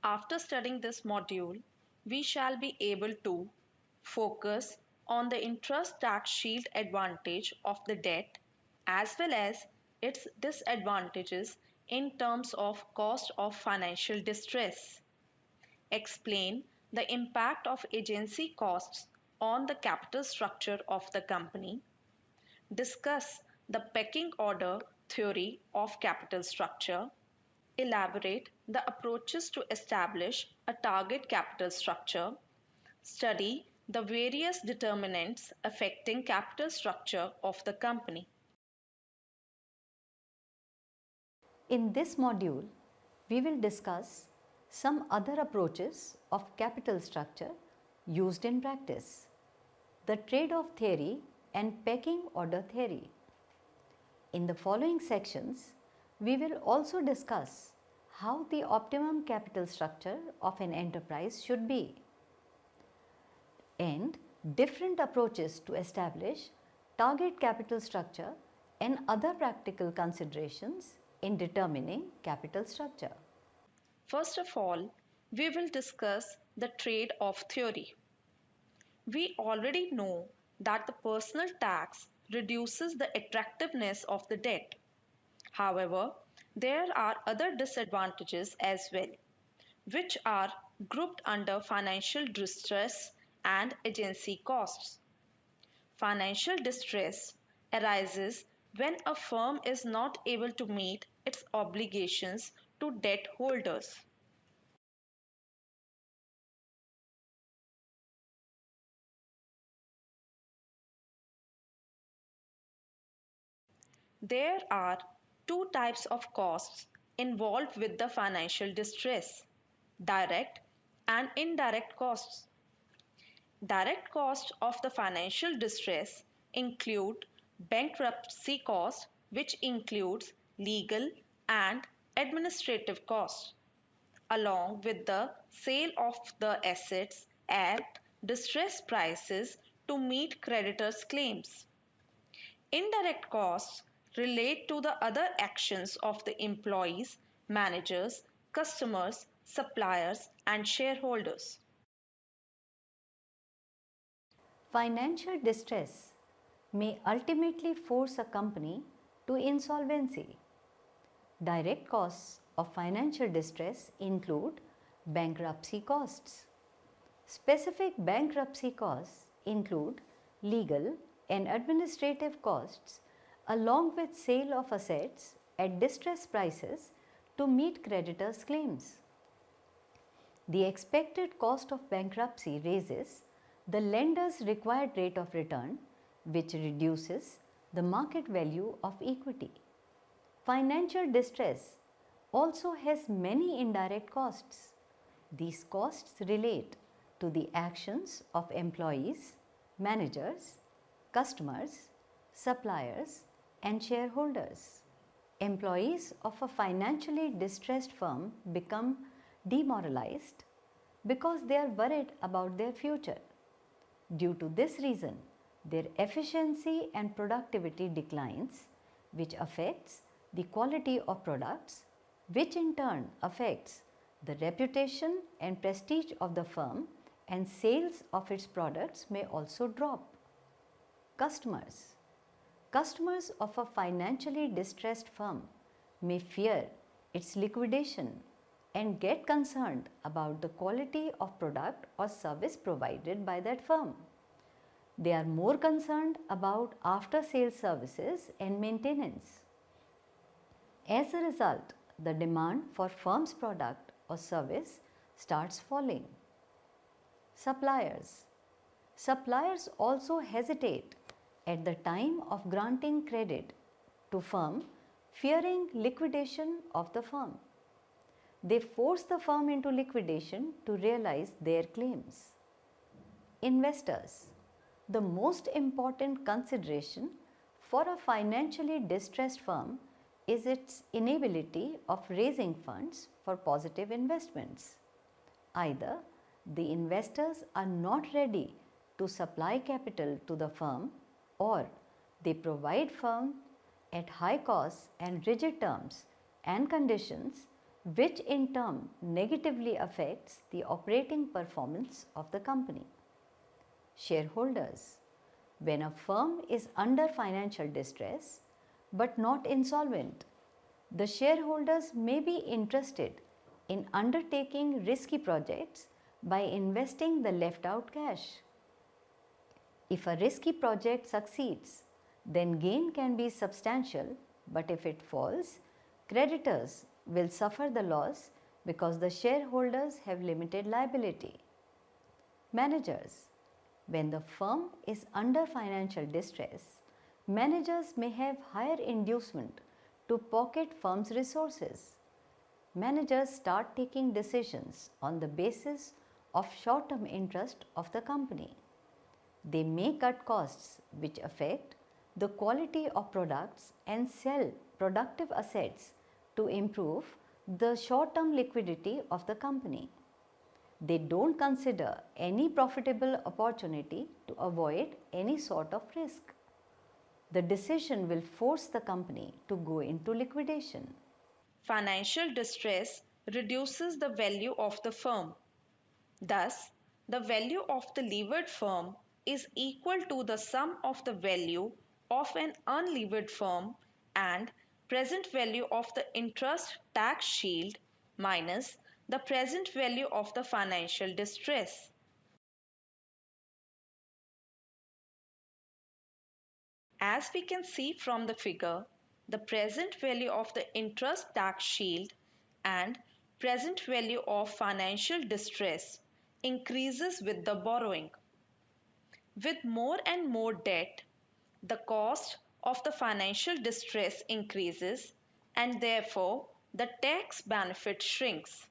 After studying this module, we shall be able to focus on the interest tax shield advantage of the debt as well as its disadvantages in terms of cost of financial distress, explain the impact of agency costs on the capital structure of the company, discuss the pecking order theory of capital structure, elaborate the approaches to establish a target capital structure, study the various determinants affecting capital structure of the company. In this module, we will discuss some other approaches of capital structure used in practice, the trade-off theory and pecking order theory. In the following sections, we will also discuss how the optimum capital structure of an enterprise should be and different approaches to establish target capital structure and other practical considerations in determining capital structure. First of all, we will discuss the trade-off theory. We already know that the personal tax reduces the attractiveness of the debt. However, there are other disadvantages as well, which are grouped under financial distress and agency costs. Financial distress arises when a firm is not able to meet its obligations to debt holders. There are two types of costs involved with the financial distress: direct and indirect costs. Direct costs of the financial distress include bankruptcy costs, which includes legal and administrative costs, along with the sale of the assets at distressed prices to meet creditors' claims. Indirect costs relate to the other actions of the employees, managers, customers, suppliers, and shareholders. Financial distress may ultimately force a company to insolvency. Direct costs of financial distress include bankruptcy costs. Specific bankruptcy costs include legal and administrative costs along with sale of assets at distressed prices to meet creditors' claims. The expected cost of bankruptcy raises the lender's required rate of return, which reduces the market value of equity. Financial distress also has many indirect costs. These costs relate to the actions of employees, managers, customers, suppliers, and shareholders. Employees of a financially distressed firm become demoralized because they are worried about their future. Due to this reason, their efficiency and productivity declines, which affects the quality of products, which in turn affects the reputation and prestige of the firm, and sales of its products may also drop. Customers. Customers of a financially distressed firm may fear its liquidation and get concerned about the quality of product or service provided by that firm. They are more concerned about after-sales services and maintenance. As a result, the demand for firm's product or service starts falling. Suppliers. Suppliers also hesitate at the time of granting credit to firm, fearing liquidation of the firm. They force the firm into liquidation to realize their claims. Investors. The most important consideration for a financially distressed firm is its inability of raising funds for positive investments. Either the investors are not ready to supply capital to the firm, or they provide firm at high costs and rigid terms and conditions which in turn negatively affects the operating performance of the company. Shareholders. When a firm is under financial distress but not insolvent, the shareholders may be interested in undertaking risky projects by investing the left out cash. If a risky project succeeds, then gain can be substantial, but if it falls, creditors will suffer the loss because the shareholders have limited liability. Managers. When the firm is under financial distress, managers may have higher inducement to pocket firm's resources. Managers start taking decisions on the basis of short-term interest of the company. They may cut costs which affect the quality of products and sell productive assets to improve the short-term liquidity of the company. They don't consider any profitable opportunity to avoid any sort of risk. The decision will force the company to go into liquidation. Financial distress reduces the value of the firm. Thus, the value of the levered firm is equal to the sum of the value of an unlevered firm and present value of the interest tax shield minus the present value of the financial distress. As we can see from the figure, the present value of the interest tax shield and present value of financial distress increases with the borrowing. With more and more debt, the cost of the financial distress increases and therefore the tax benefit shrinks.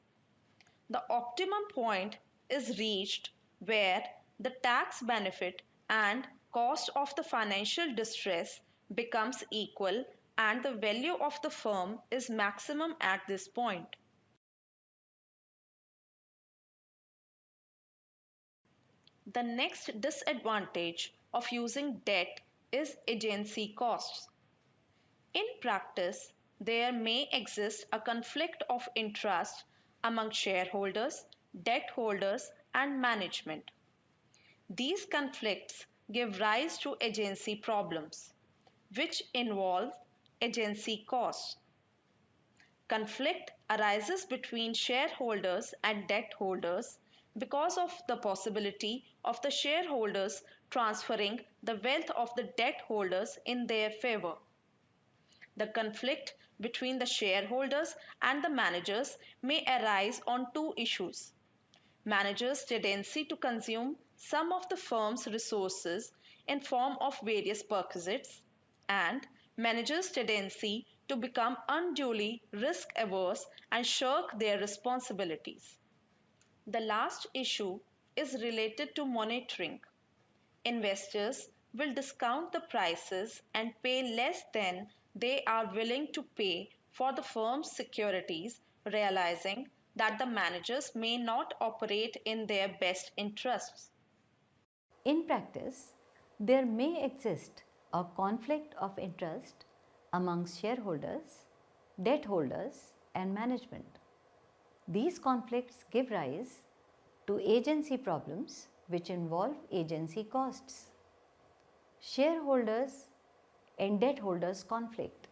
The optimum point is reached where the tax benefit and cost of the financial distress becomes equal and the value of the firm is maximum at this point. The next disadvantage of using debt is agency costs. In practice, there may exist a conflict of interest among shareholders, debt holders, and management. These conflicts give rise to agency problems, which involve agency costs. Conflict arises between shareholders and debt holders because of the possibility of the shareholders transferring the wealth of the debt holders in their favor. The conflict between the shareholders and the managers may arise on two issues: managers' tendency to consume some of the firm's resources in form of various perquisites, and managers' tendency to become unduly risk-averse and shirk their responsibilities. The last issue is related to monitoring. Investors will discount the prices and pay less than they are willing to pay for the firm's securities, realizing that the managers may not operate in their best interests. In practice, there may exist a conflict of interest amongst shareholders, debt holders, and management. These conflicts give rise to agency problems which involve agency costs. Shareholders and debt holders conflict.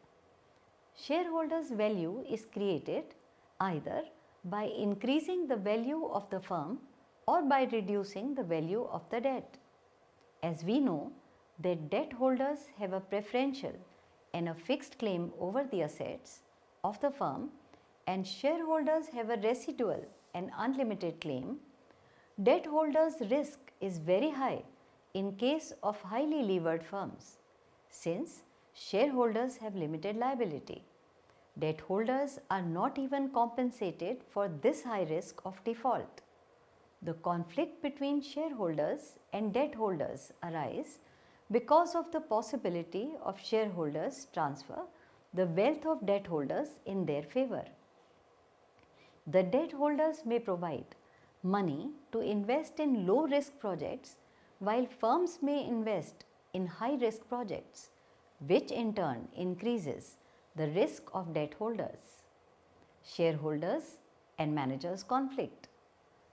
Shareholders' value is created either by increasing the value of the firm or by reducing the value of the debt. As we know that debt holders have a preferential and a fixed claim over the assets of the firm and shareholders have a residual and unlimited claim, debt holders' risk is very high in case of highly levered firms, since shareholders have limited liability. Debt holders are not even compensated for this high risk of default. The conflict between shareholders and debt holders arise because of the possibility of shareholders transfer the wealth of debt holders in their favor. The debt holders may provide money to invest in low risk projects while firms may invest in high risk projects, which in turn increases the risk of debt holders. shareholders and managers conflict.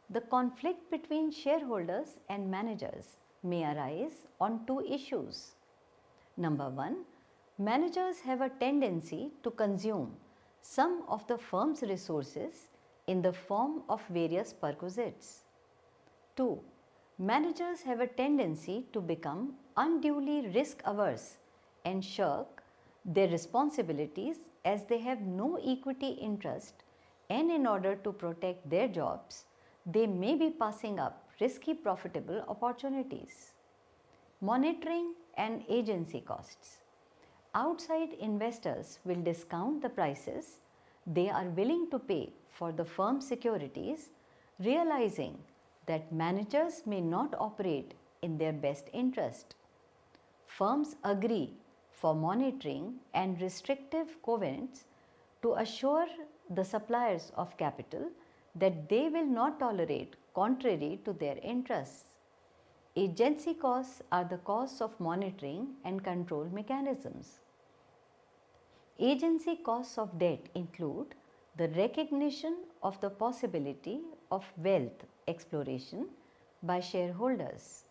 The conflict between shareholders and managers may arise on two issues. Number one, managers have a tendency to consume some of the firm's resources in the form of various perquisites. 2. Managers have a tendency to become unduly risk averse and shirk their responsibilities as they have no equity interest, and in order to protect their jobs, they may be passing up risky profitable opportunities. Monitoring and agency costs. Outside investors will discount the prices they are willing to pay for the firm's securities, realizing that managers may not operate in their best interest. Firms agree for monitoring and restrictive covenants to assure the suppliers of capital that they will not tolerate contrary to their interests. Agency costs are the costs of monitoring and control mechanisms. Agency costs of debt include the recognition of the possibility of wealth exploration by shareholders.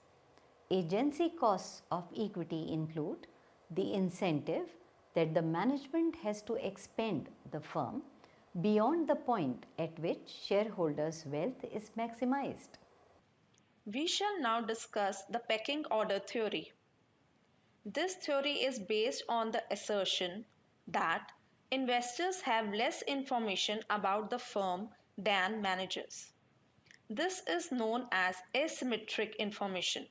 Agency costs of equity include the incentive that the management has to expend the firm beyond the point at which shareholders' wealth is maximized. We shall now discuss the pecking order theory. This theory is based on the assertion that investors have less information about the firm than managers. This is known as asymmetric information.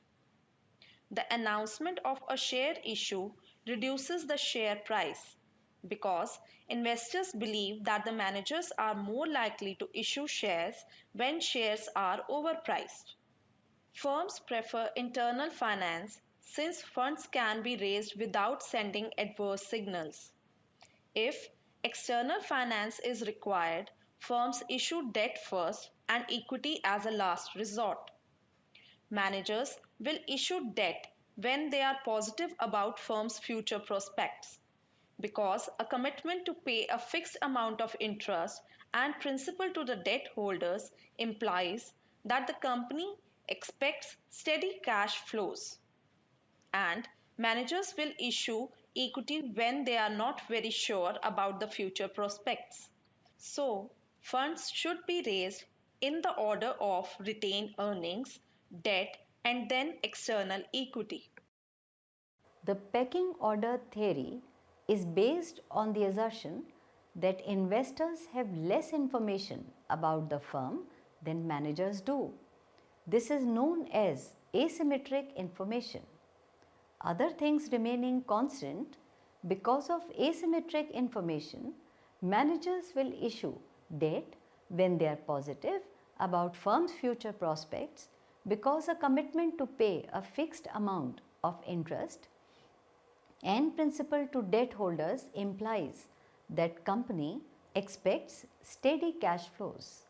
The announcement of a share issue reduces the share price because investors believe that the managers are more likely to issue shares when shares are overpriced. Firms prefer internal finance since funds can be raised without sending adverse signals. If external finance is required, firms issue debt first and equity as a last resort. Managers will issue debt when they are positive about firms' future prospects, because a commitment to pay a fixed amount of interest and principal to the debt holders implies that the company expects steady cash flows. And managers will issue equity when they are not very sure about the future prospects. So, funds should be raised in the order of retained earnings, debt, and then external equity. The pecking order theory is based on the assertion that investors have less information about the firm than managers do. This is known as asymmetric information. Other things remaining constant, because of asymmetric information, managers will issue debt when they are positive about firm's future prospects, because a commitment to pay a fixed amount of interest and principal to debt holders implies that company expects steady cash flows,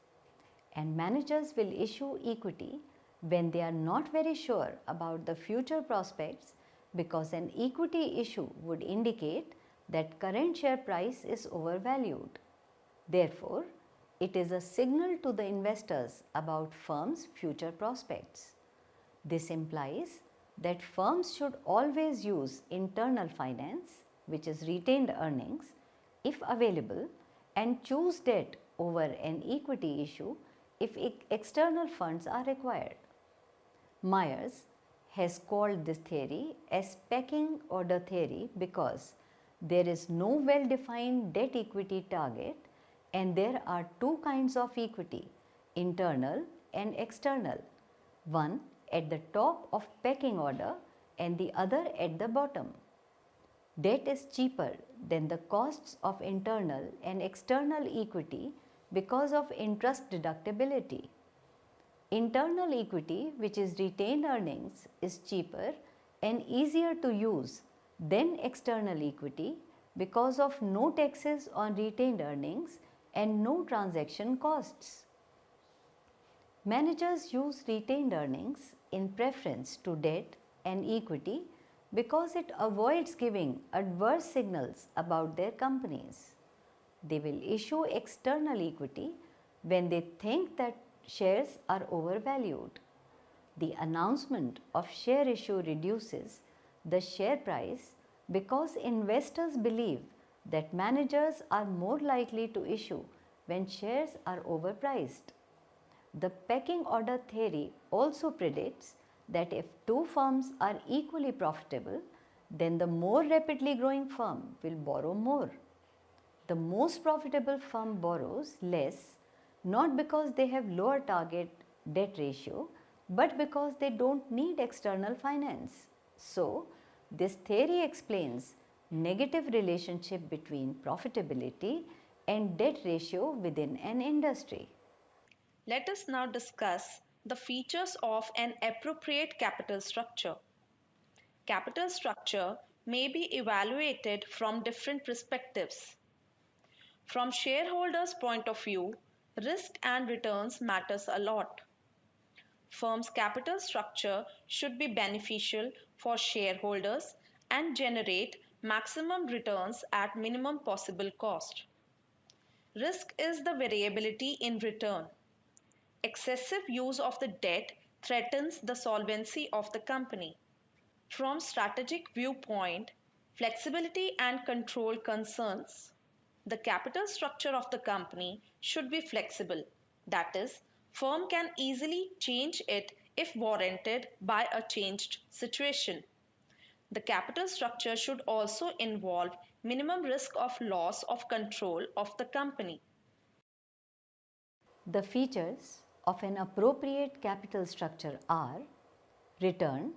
and managers will issue equity when they are not very sure about the future prospects, because an equity issue would indicate that current share price is overvalued. Therefore, it is a signal to the investors about firm's future prospects. This implies that firms should always use internal finance, which is retained earnings, if available, and choose debt over an equity issue if external funds are required. Myers has called this theory as pecking order theory because there is no well-defined debt equity target, and there are two kinds of equity, internal and external, one at the top of pecking order and the other at the bottom. Debt is cheaper than the costs of internal and external equity because of interest deductibility. Internal equity, which is retained earnings, is cheaper and easier to use than external equity because of no taxes on retained earnings and no transaction costs. Managers use retained earnings in preference to debt and equity because it avoids giving adverse signals about their companies. They will issue external equity when they think that shares are overvalued. The announcement of share issue reduces the share price because investors believe that managers are more likely to issue when shares are overpriced. The pecking order theory also predicts that if two firms are equally profitable, then the more rapidly growing firm will borrow more. The most profitable firm borrows less not because they have lower target debt ratio but because they don't need external finance. So, this theory explains negative relationship between profitability and debt ratio within an industry. Let us now discuss the features of an appropriate capital structure. Capital structure may be evaluated from different perspectives. From shareholders' point of view, risk and returns matters a lot. Firm's capital structure should be beneficial for shareholders and generate maximum returns at minimum possible cost. Risk is the variability in return. Excessive use of the debt threatens the solvency of the company. From strategic viewpoint, flexibility and control concerns. The capital structure of the company should be flexible. That is, firm can easily change it if warranted by a changed situation. The capital structure should also involve minimum risk of loss of control of the company. The features of an appropriate capital structure are: return.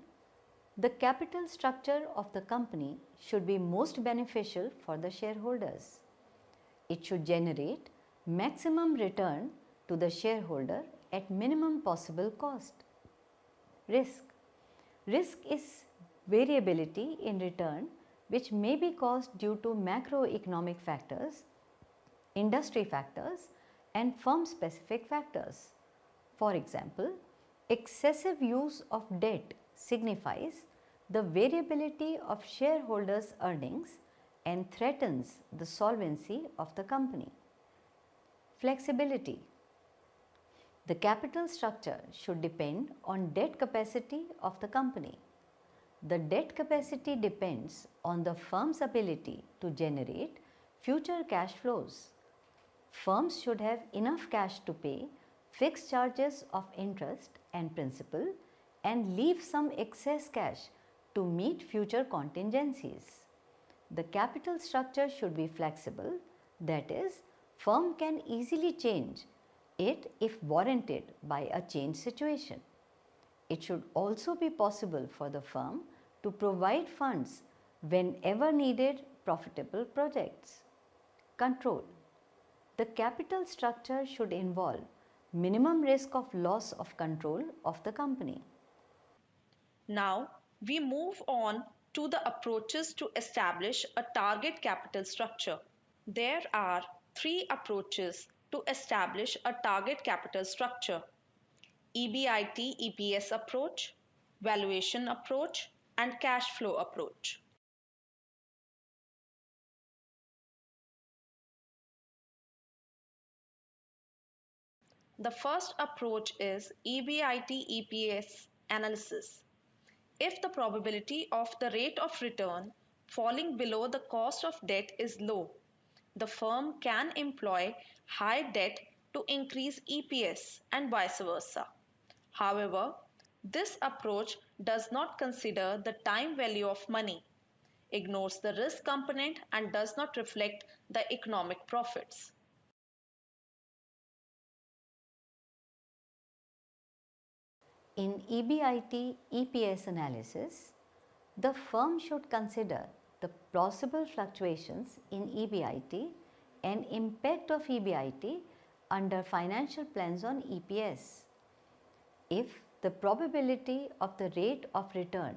The capital structure of the company should be most beneficial for the shareholders. It should generate maximum return to the shareholder at minimum possible cost. Risk. Risk is variability in return which may be caused due to macroeconomic factors, industry factors, and firm specific factors. For example, excessive use of debt signifies the variability of shareholders' earnings and threatens the solvency of the company. Flexibility. The capital structure should depend on debt capacity of the company. The debt capacity depends on the firm's ability to generate future cash flows. Firms should have enough cash to pay fixed charges of interest and principal and leave some excess cash to meet future contingencies. The capital structure should be flexible, that is, firm can easily change it if warranted by a change situation. It should also be possible for the firm to provide funds whenever needed profitable projects. Control. The capital structure should involve minimum risk of loss of control of the company. Now, we move on to the approaches to establish a target capital structure. There are three approaches to establish a target capital structure: EBIT-EPS approach, valuation approach, and cash flow approach. The first approach is EBIT-EPS analysis. If the probability of the rate of return falling below the cost of debt is low, the firm can employ high debt to increase EPS and vice versa. However, this approach does not consider the time value of money, ignores the risk component, and does not reflect the economic profits. In EBIT EPS analysis, the firm should consider the plausible fluctuations in EBIT and impact of EBIT under financial plans on EPS. If the probability of the rate of return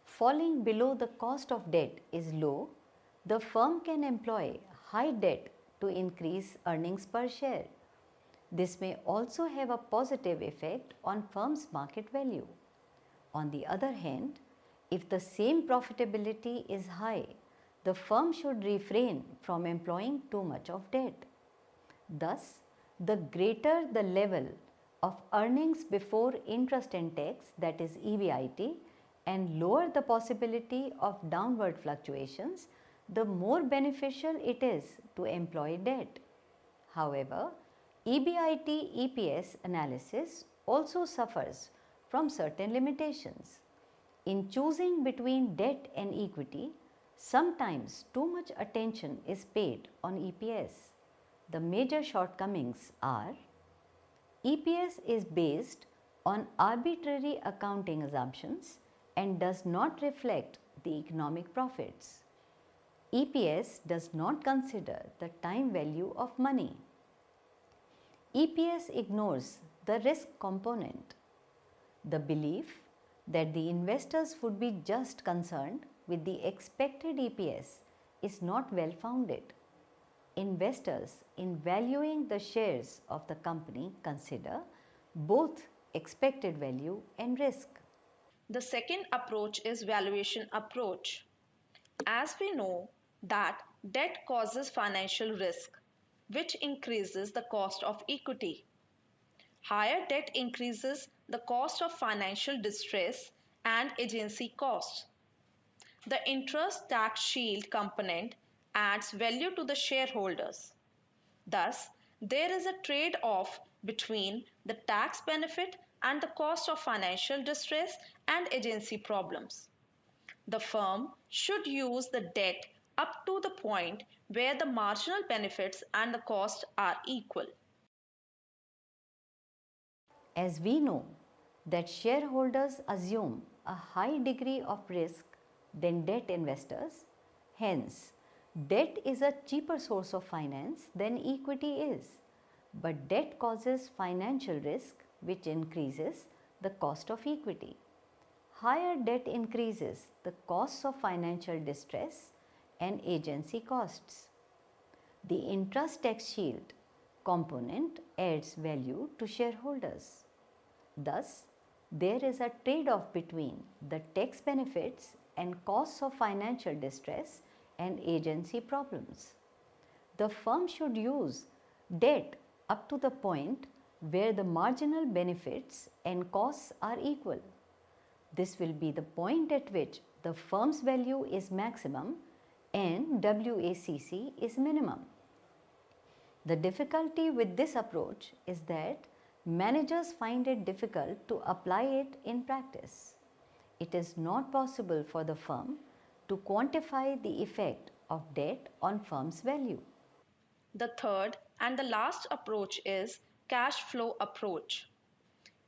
falling below the cost of debt is low, the firm can employ high debt to increase earnings per share. This may also have a positive effect on firm's market value. On the other hand, if the same profitability is high the firm should refrain from employing too much of debt. Thus, the greater the level of earnings before interest and tax, that is EBIT, and lower the possibility of downward fluctuations, the more beneficial it is to employ debt. However, EBIT-EPS analysis also suffers from certain limitations. In choosing between debt and equity, sometimes too much attention is paid on EPS. The major shortcomings are: EPS is based on arbitrary accounting assumptions and does not reflect the economic profits. EPS does not consider the time value of money. EPS ignores the risk component. The belief that the investors would be just concerned with the expected EPS is not well founded. Investors, in valuing the shares of the company, consider both expected value and risk. The second approach is valuation approach. As we know that debt causes financial risk, which increases the cost of equity. Higher debt increases the cost of financial distress and agency costs. The interest tax shield component adds value to the shareholders. Thus, there is a trade-off between the tax benefit and the cost of financial distress and agency problems. The firm should use the debt up to the point where the marginal benefits and the cost are equal. As we know that shareholders assume a high degree of risk than debt investors, hence, debt is a cheaper source of finance than equity is. But debt causes financial risk, which increases the cost of equity. Higher debt increases the costs of financial distress and agency costs. The interest tax shield component adds value to shareholders. Thus, there is a trade-off between the tax benefits and costs of financial distress and agency problems. The firm should use debt up to the point where the marginal benefits and costs are equal. This will be the point at which the firm's value is maximum and WACC is minimum. The difficulty with this approach is that managers find it difficult to apply it in practice. It is not possible for the firm to quantify the effect of debt on firm's value. The third and the last approach is cash flow approach.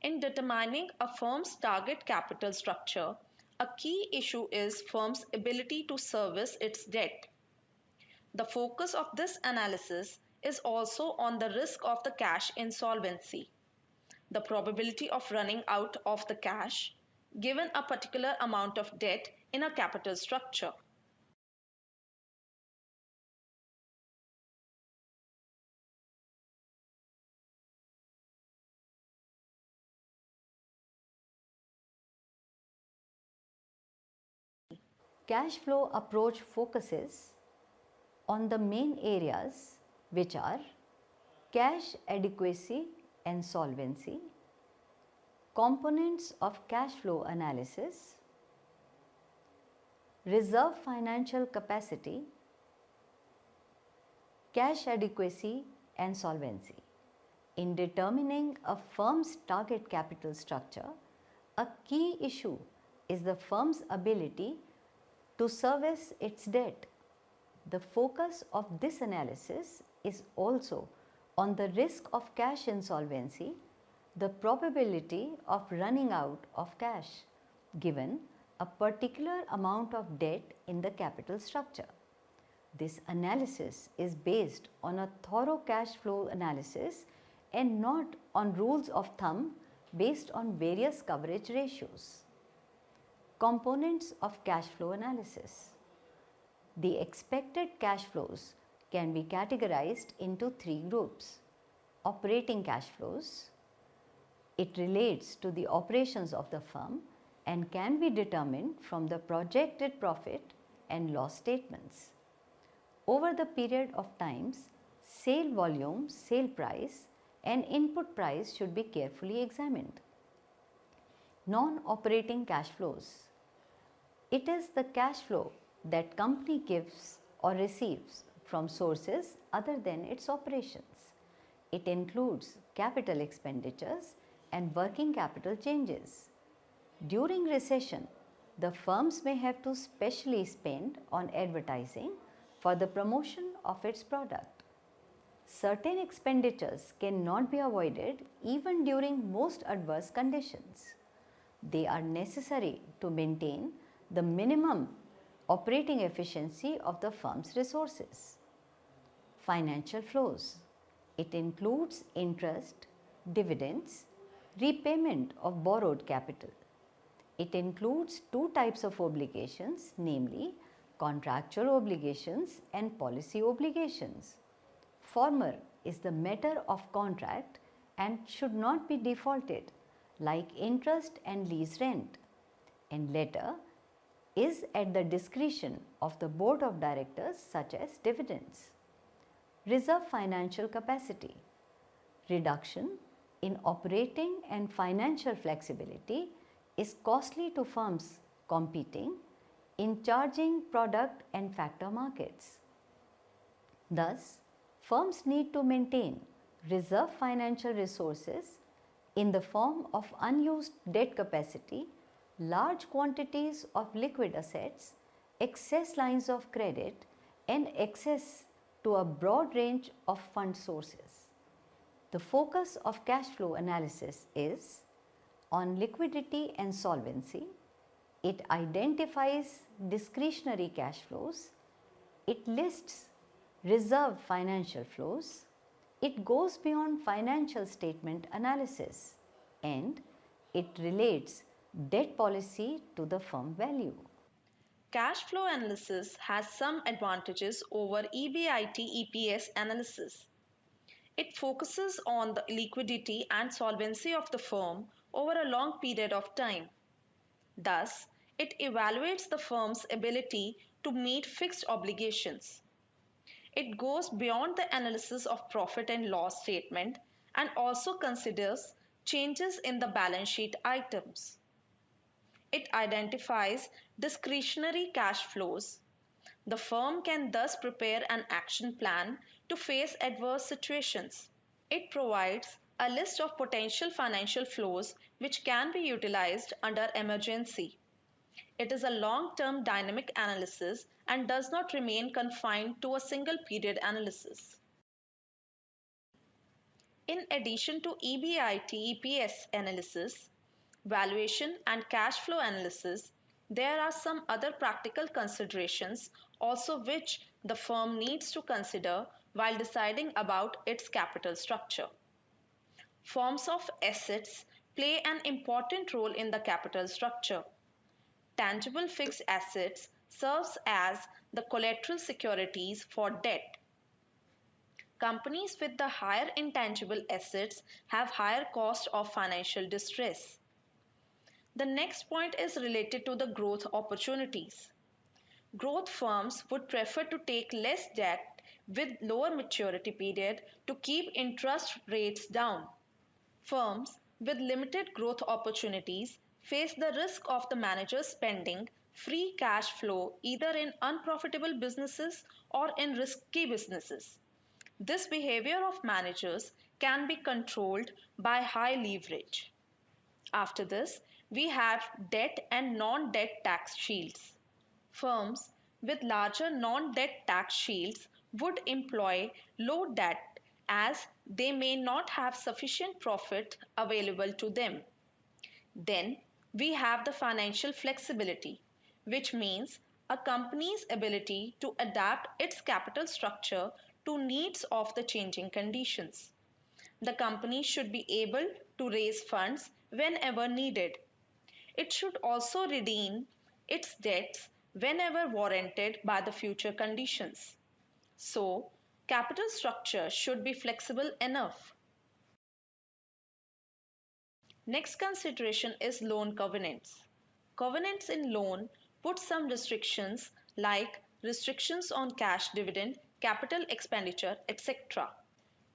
In determining a firm's target capital structure, a key issue is firm's ability to service its debt. The focus of this analysis is also on the risk of the cash insolvency, the probability of running out of the cash given a particular amount of debt in a capital structure. Cash flow approach focuses on the main areas, which are cash adequacy and solvency, components of cash flow analysis, reserve financial capacity, cash adequacy and solvency. In determining a firm's target capital structure, a key issue is the firm's ability to service its debt. The focus of this analysis is also on the risk of cash insolvency, the probability of running out of cash given a particular amount of debt in the capital structure. This analysis is based on a thorough cash flow analysis and not on rules of thumb based on various coverage ratios. Components of cash flow analysis. The expected cash flows can be categorized into three groups. Operating cash flows. It relates to the operations of the firm and can be determined from the projected profit and loss statements. Over the period of times, sale volume, sale price and input price should be carefully examined. Non-operating cash flows. It is the cash flow that company gives or receives from sources other than its operations. It includes capital expenditures and working capital changes. During recession, the firms may have to specially spend on advertising for the promotion of its product. Certain expenditures cannot be avoided even during most adverse conditions. They are necessary to maintain the minimum operating efficiency of the firm's resources. Financial flows. It includes interest, dividends, repayment of borrowed capital. It includes two types of obligations, namely contractual obligations and policy obligations. Former is the matter of contract and should not be defaulted, like interest and lease rent, and latter is at the discretion of the board of directors, such as dividends. Reserve financial capacity. Reduction in operating and financial flexibility is costly to firms competing in charging product and factor markets. Thus, firms need to maintain reserve financial resources in the form of unused debt capacity, large quantities of liquid assets, excess lines of credit, and access to a broad range of fund sources. The focus of cash flow analysis is on liquidity and solvency. It identifies discretionary cash flows. It lists reserve financial flows. It goes beyond financial statement analysis, and it relates debt policy to the firm value. Cash flow analysis has some advantages over EBIT-EPS analysis. It focuses on the liquidity and solvency of the firm over a long period of time. Thus, it evaluates the firm's ability to meet fixed obligations. It goes beyond the analysis of profit and loss statement and also considers changes in the balance sheet items. It identifies discretionary cash flows. The firm can thus prepare an action plan to face adverse situations. It provides a list of potential financial flows which can be utilized under emergency. It is a long-term dynamic analysis and does not remain confined to a single period analysis. In addition to EBIT-EPS analysis, valuation and cash flow analysis, there are some other practical considerations also which the firm needs to consider while deciding about its capital structure. Forms of assets play an important role in the capital structure. Tangible fixed assets serves as the collateral securities for debt. Companies with the higher intangible assets have higher cost of financial distress. The next point is related to the growth opportunities. Growth firms would prefer to take less debt with lower maturity period to keep interest rates down. Firms with limited growth opportunities face the risk of the manager spending free cash flow either in unprofitable businesses or in risky businesses. This behavior of managers can be controlled by high leverage. After this, we have debt and non-debt tax shields. Firms with larger non-debt tax shields would employ low debt as they may not have sufficient profit available to them. Then we have the financial flexibility, which means a company's ability to adapt its capital structure to needs of the changing conditions. The company should be able to raise funds whenever needed. It should also redeem its debts whenever warranted by the future conditions. So, capital structure should be flexible enough. Next consideration is loan covenants. Covenants in loan put some restrictions like restrictions on cash dividend, capital expenditure, etc.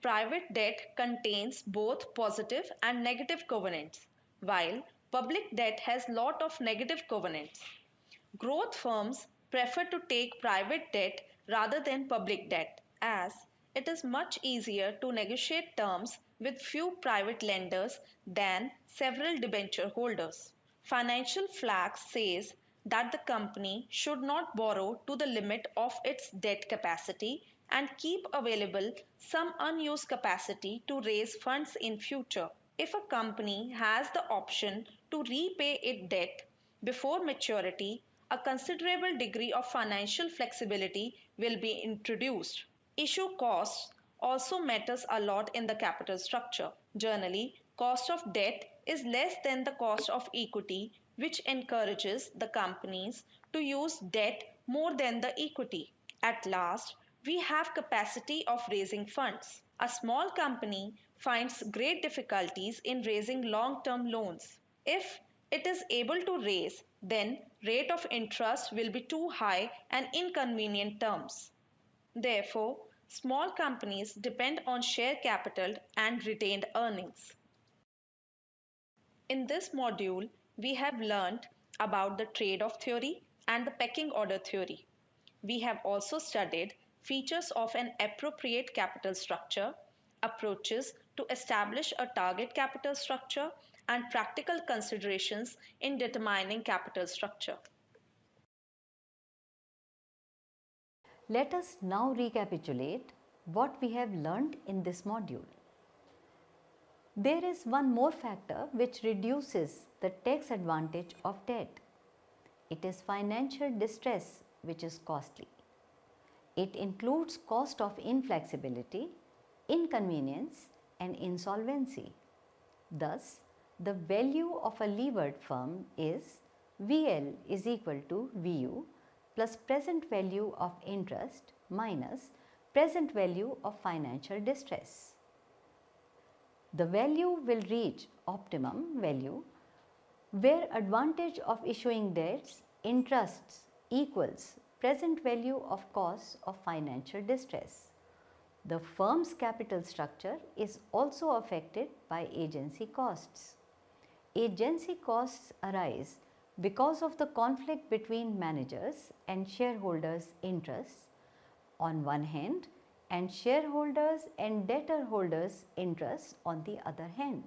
Private debt contains both positive and negative covenants, while public debt has lot of negative covenants. Growth firms prefer to take private debt rather than public debt as it is much easier to negotiate terms with few private lenders than several debenture holders. Financial Flags says that the company should not borrow to the limit of its debt capacity and keep available some unused capacity to raise funds in future. If a company has the option to repay its debt before maturity, a considerable degree of financial flexibility will be introduced. Issue costs also matters a lot in the capital structure. Generally, cost of debt is less than the cost of equity, which encourages the companies to use debt more than the equity. At last, we have capacity of raising funds. A small company finds great difficulties in raising long-term loans. If it is able to raise, then rate of interest will be too high and inconvenient terms. Therefore, small companies depend on share capital and retained earnings. In this module, we have learned about the trade-off theory and the pecking order theory. We have also studied features of an appropriate capital structure, approaches to establish a target capital structure, and practical considerations in determining capital structure. Let us now recapitulate what we have learned in this module. There is one more factor which reduces the tax advantage of debt. It is financial distress, which is costly. It includes cost of inflexibility, inconvenience, and insolvency. Thus, the value of a levered firm is VL is equal to VU plus present value of interest minus present value of financial distress. The value will reach optimum value where advantage of issuing debts interests equals present value of costs of financial distress. The firm's capital structure is also affected by agency costs. Agency costs arise because of the conflict between managers and shareholders' interests on one hand and shareholders and debtor holders' interests on the other hand.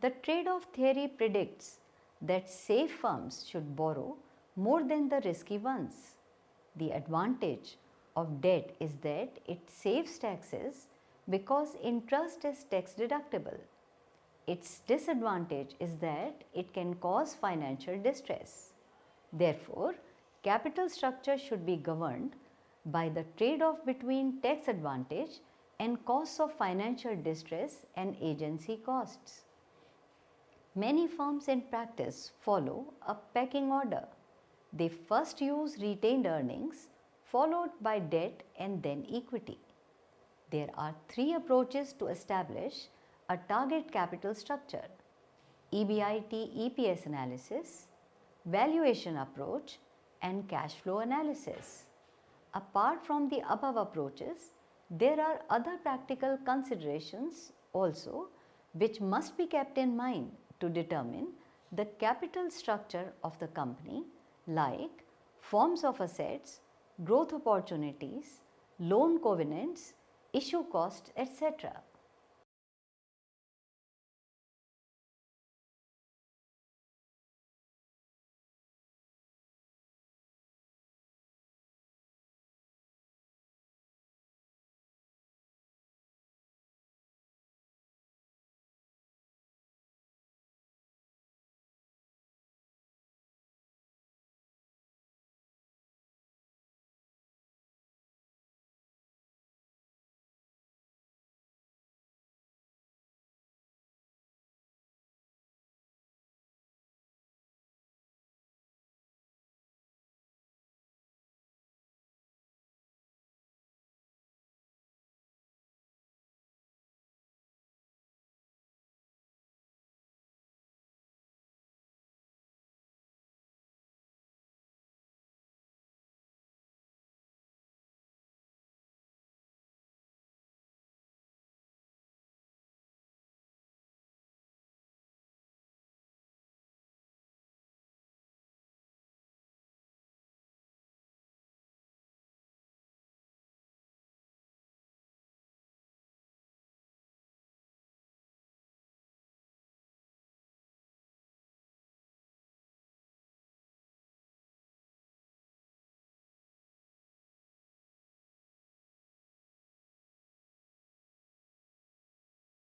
The trade-off theory predicts that safe firms should borrow more than the risky ones. The advantage of debt is that it saves taxes because interest is tax deductible. Its disadvantage is that it can cause financial distress. Therefore, capital structure should be governed by the trade-off between tax advantage and costs of financial distress and agency costs. Many firms in practice follow a pecking order. They first use retained earnings, followed by debt and then equity. There are three approaches to establish a target capital structure: EBIT-EPS analysis, valuation approach, and cash flow analysis. Apart from the above approaches, there are other practical considerations also which must be kept in mind to determine the capital structure of the company, like forms of assets, growth opportunities, loan covenants, issue costs, etc.